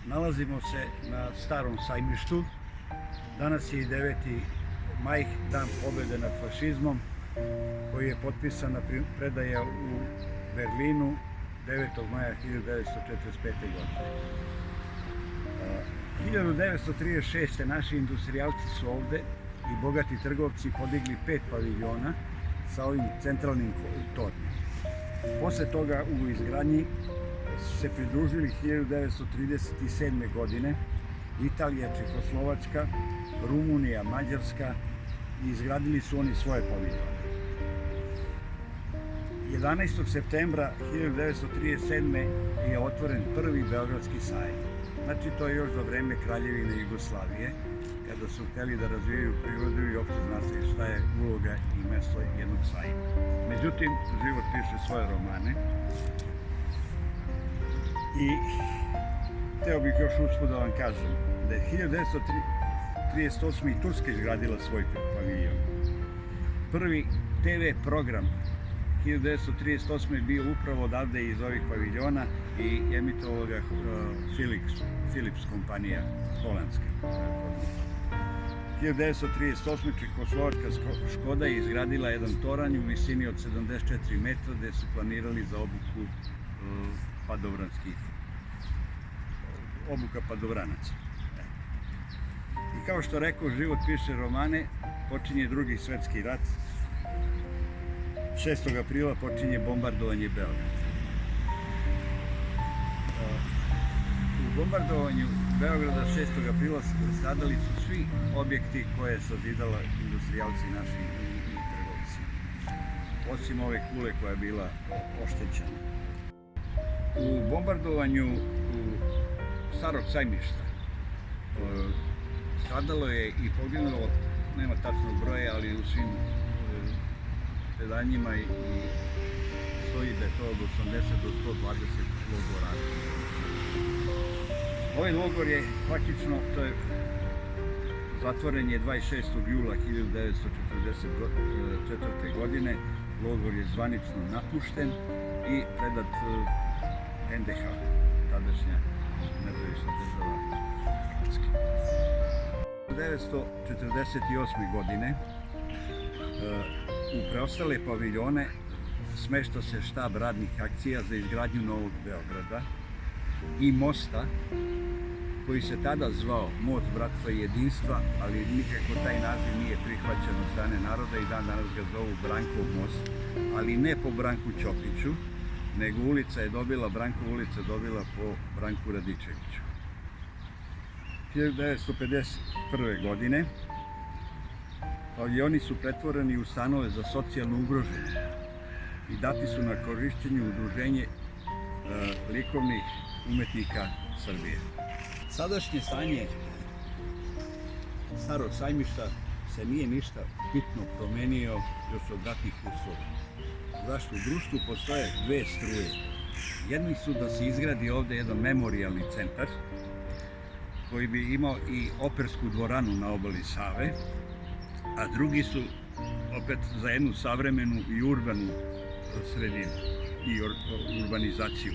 Nalazimo se na starom sajmištu. Danas je i 9. maj, dan pobjede nad fašizmom, koji je potpisana predaja u Berlinu 9. maja 1945. godine. 1936. naši industrijalci su ovde i bogati trgovci podigli 5 paviljona sa ovim centralnim tornjem. Posle toga u izgradnji su se pridružili 1937. godine Italija, Čehoslovačka, Rumunija, Mađarska i izgradili su oni svoje paviljone. 11. septembra 1937. je otvoren prvi Beogradski sajam. Znači, to je još za vreme Kraljevine Jugoslavije, kada su hteli da razvijaju prirodu i uopšte zna se šta je uloga i mesto jednog sajma. Međutim, život piše svoje romane i hteo bih još usput da vam kažem da je 1938. i Turska izgradila svoj paviljon. Prvi TV program 1938. je bio upravo odavde iz ovih paviljona i emitovalo ga Philips kompanija holandska. 1938. Čehoslovačka Škoda je izgradila jedan toranj u visini od 74 metra gde su planirali za obuka padovranaca. I kao što rekao, život piše romane, počinje Drugi svetski rat. 6. aprila počinje bombardovanje Beograda. U bombardovanju Beograda 6. aprila stradali su svi objekti koje su zidala industrijalci naši i trgovci. Osim ove kule koja je bila oštećena. U bombardovanju starog sajmišta stradalo je i poginulo, nema tačnog broja, ali u svim predanjima i stoji da je to od 80 do 120 logoraša. Ovaj logor je faktično, zatvoren je 26. jula 1944. godine, logor je zvanično napušten i predat NDH, tadašnja nezavisna država Hrvatske. 1948. godine u preostale paviljone smešta se štab radnih akcija za izgradnju Novog Beograda i mosta, koji se tada zvao Most bratstva i jedinstva, ali nikako taj naziv nije prihvaćen od strane naroda i dan danas ga zovu Brankov most, ali ne po Branku Ćopiću, nego Brankova ulica dobila po Branku Radičeviću. 1951. godine paviljoni su pretvoreni u stanove za socijalno ugrožene i dati su na korišćenje udruženje likovnih umetnika Srbije. Sadašnje stanje starog sajmišta se nije ništa bitno promenio još od ratnih uslova. Zašto? U društvu postoje dve struje. Jedni su da se izgradi ovde jedan memorijalni centar koji bi imao i opersku dvoranu na obali Save, a drugi su opet za jednu savremenu i urbanu sredinu i urbanizaciju.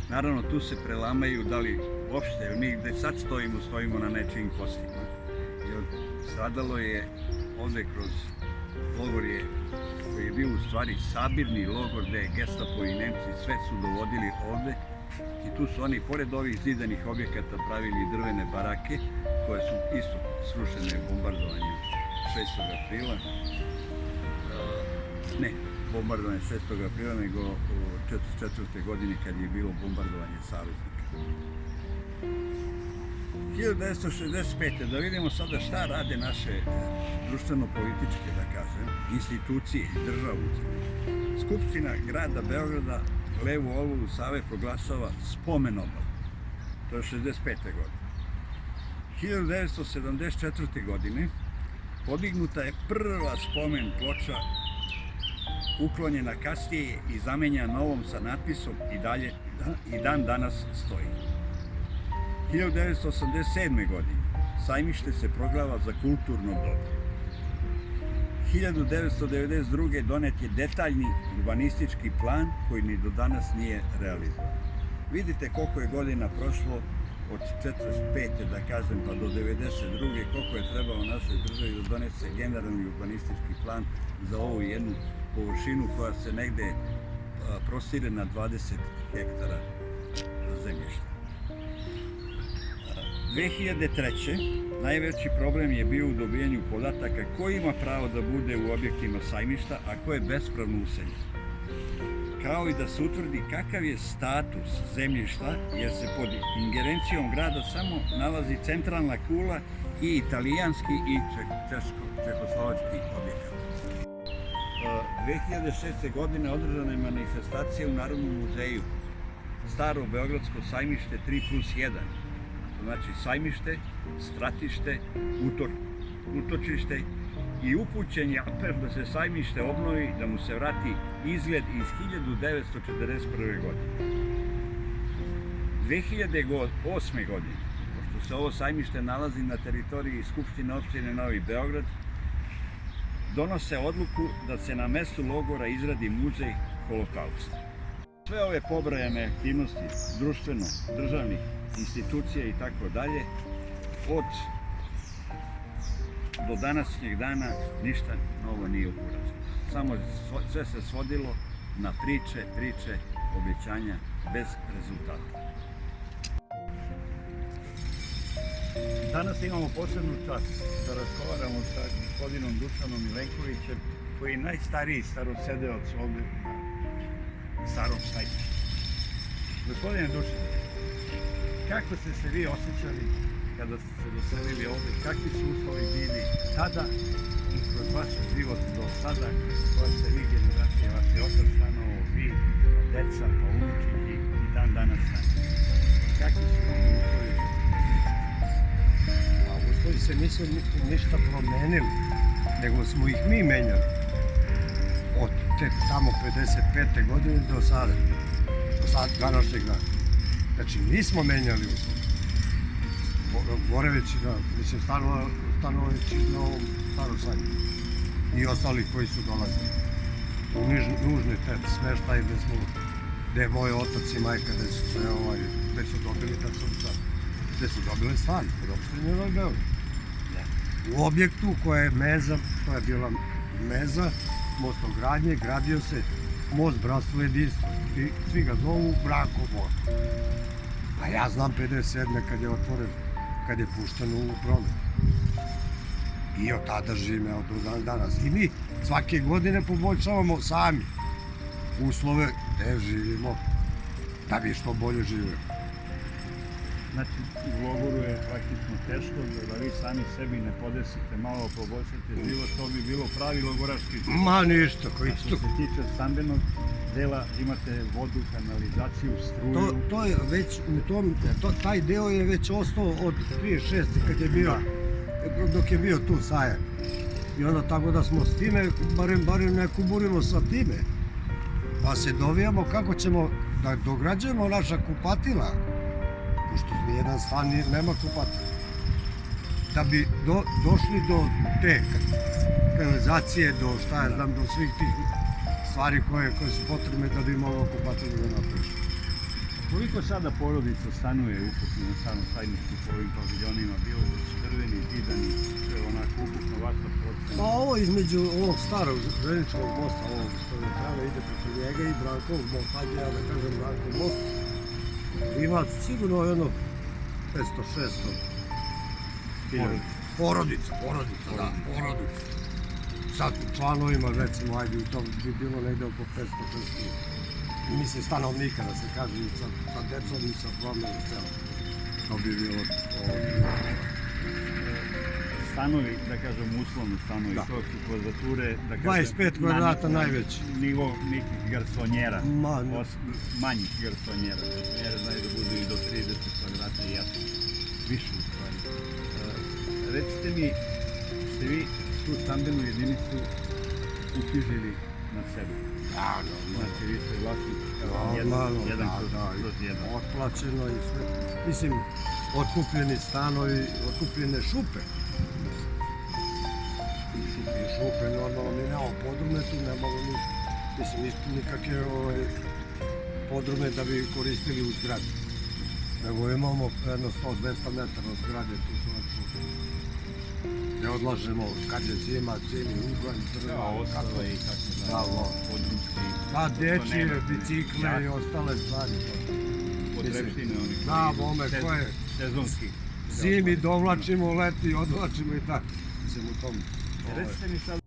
Naravno, tu se prelamaju da li uopšte, jer mi gde sad stojimo na nečijim kostima. Jer stradalo je ovde kroz logor koji je bio u stvari sabirni logor gde je Gestapo i Nemci sve su dovodili ovde i tu su oni, pored ovih zidanih objekata, pravili drvene barake koje su isto srušene bombardovanjem 6. aprila. Ne bombardovanje 6. aprila, nego u 1944. godini kad je bilo bombardovanje saveznika. 1965. da vidimo sada šta rade naše društveno-političke, da kažem, institucije i država u zemlji. Skupština grada Beograda levu obalu Save proglašava spomen obalu. To je 65. godine. 1974. godine podignuta je prva spomen ploča, uklonjena kasnije i zamenjena novom sa natpisom i dan danas stoji. 1987. godine sajmište se proglava za kulturno dobro. 1992. donet je detaljni urbanistički plan koji ni do danas nije realizovan. Vidite koliko je godina prošlo od 45. da kažem pa do 92. koliko je trebalo našoj državi da donese generalni urbanistički plan za ovu jednu površinu koja se negde prostire na 20 hektara zemljišta. 2003. najveći problem je bio u dobijanju podataka ko ima pravo da bude u objektima sajmišta, a ko je bespravno useljen. Kao i da se utvrdi kakav je status zemljišta, jer se pod ingerencijom grada samo nalazi centralna kula i italijanski i čehoslovački objekat. 2006. godine održana je manifestacija u Narodnom muzeju. Staro Beogradsko sajmište 3+1. Znači sajmište, stratište, utočište i upućen je apel da se sajmište obnovi, da mu se vrati izgled iz 1941. godine. 2008. godine, pošto se ovo sajmište nalazi na teritoriji Skupštine opštine Novi Beograd, donose odluku da se na mestu logora izradi muzej Holokausta. Sve ove pobrojane aktivnosti društveno, državnih institucija i tako dalje, do današnjeg dana ništa novo nije urađeno. Samo sve se svodilo na priče, obećanja bez rezultata. Danas imamo posebnu čast da razgovaramo sa gospodinom Dušanom Milenkovićem, koji je najstariji starosedeoc ovdje na Starom sajmištu. Gospodine Dušan, kako ste se vi osjećali kada ste se doselili ovdje, kakvi su uslovi bili tada i kroz vaš život do sada, koja ste vi generacije, vaš je otac stanovo, vi, deca, pa unučiti i dan danas stanovo. Kakvi su vam uslovi? Pa uslovi se nisu ništa promenili, nego smo ih mi menjali. Od te tamo 55. godine do sada današnjeg dana. Znači nismo menjali uslovi. Boreveći na, mislim, stanoveći na ovom Starom sajmištu i ostali koji su dolazili. U nužni te smeštaj gde je moj otac i majka, gde su dobili, gde su dobili stan, kod opštine Novi Beograd. U objektu koja je bila meza mostogradnje, gradio se most Bratstvo jedinstvo i svi ga zovu Branko most. A ja znam 57. kad je otvoren, kad je pušten u promet. I od tada živim, evo do dan danas. I mi svake godine poboljšavamo sami uslove gde živimo, da bi što bolje živimo. Znači, u logoru je praktično teško, da vi sami sebi ne podesite, malo poboljšate život, to bi bilo pravi logoraški život. Ma ništa, koji što se tiče stambenog dela, imate vodu, kanalizaciju, struju. To je već, taj deo je već ostao od 36. kad je bio, dok je bio tu sajam. I onda tako da smo s time, barem ne kuburimo sa time, pa se dovijamo kako ćemo da dograđujemo naša kupatila, pošto nijedan stan nema kupatila. Da bi došli do te kanalizacije, do svih tih stvari koje su potrebne da bi moglo kupatilo da napravi. Koliko sada porodica stanuje ukupno na Starom sajmištu po ovim paviljonima, bilo da su drveni, zidani, sve onako ukupno vaša procena? Pa ovo između ovog starog željezničkog mosta, ovog što je treba ide preko njega i Brankovog mosta, ajde ja da kažem Brankov most, ima sigurno jedno 500-600 porodica. Sad članovima, recimo, ajde, to bi bilo negde oko 500-600. Mislim, stanovnika, da se kaže, sa decom i sa promjenom celo. To bi bilo stanovi, da kažem, uslovno stanovi, to su kvadrature, da kažem... 25 kvadrata najveći. Nivo nekih garsonjera, manjih garsonjera. Garsonjere znaju da budu i do 30 kvadrata i jasno. Više u stvari. Recite mi, ste vi tu stambenu jedinicu uknjižili na sebe? Da. Znači, vi ste vlasnik jedan kroz jedan. Otplaćeno i sve. Mislim, otkupljeni stanovi, otkupljene šupe. Šupe, normalno, mi nemamo podrume tu, nemamo ništa. Mislim, nikakve podrume da bi koristili u zgradi. nego imamo jedno 100-200 metara od zgrade tu sveču. Ne odlažemo kad je zima, cijeli uganj, drva, ostale i tako Da, dalje. lo. Podrumski. Da, dječje, nema. bicikle i ostale stvari. Potrepštine oni. Da, bome, koje Sezonski. zimi dovlačimo, leti odvlačimo i tako. Mislim u tom. Recite mi sad